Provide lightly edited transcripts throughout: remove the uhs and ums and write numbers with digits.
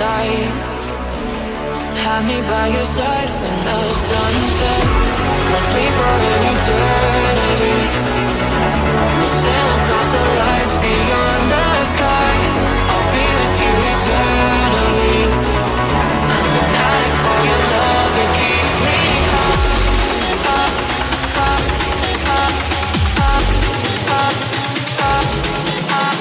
tight. Have me by your side when the sun sets. Let's leave for an eternity. We'll sail across the lights beyond the sky. I'll be with you eternally. I'm an addict for your love, it keeps me up, up, up, up, up, up, up, up.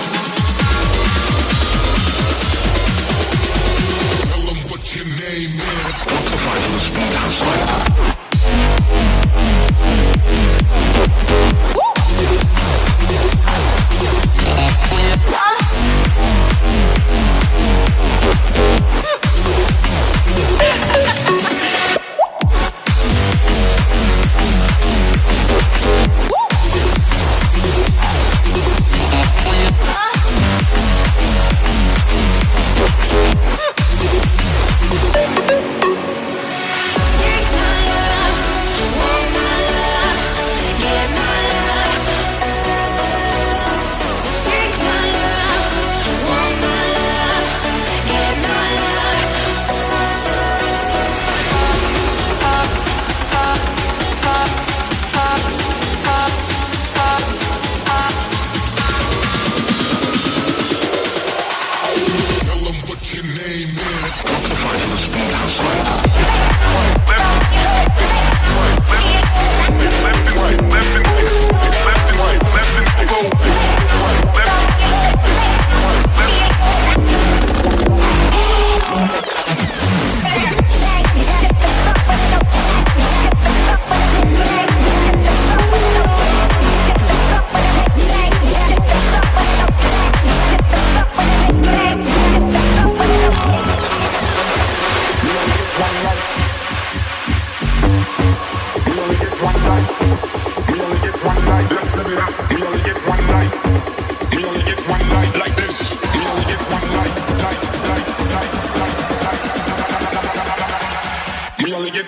Tell them what your name is. Amplify for the speed house light.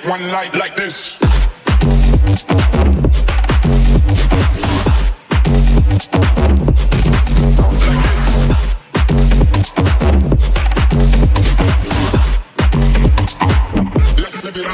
One light like this. Let's live it up.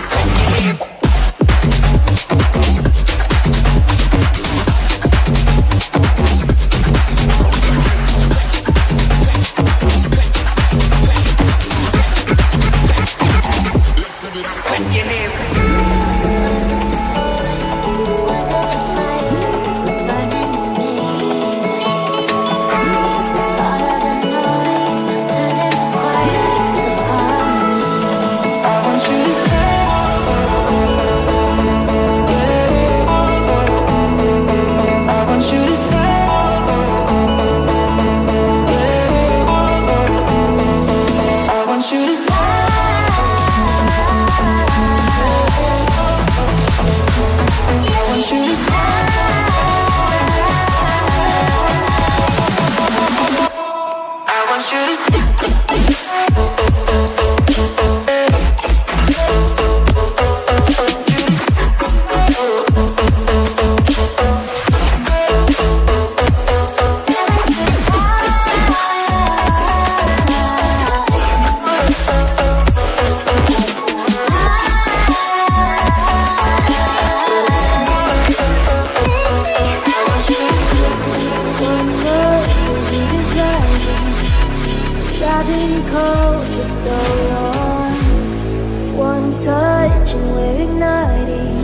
Touch and we're igniting,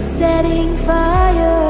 setting fire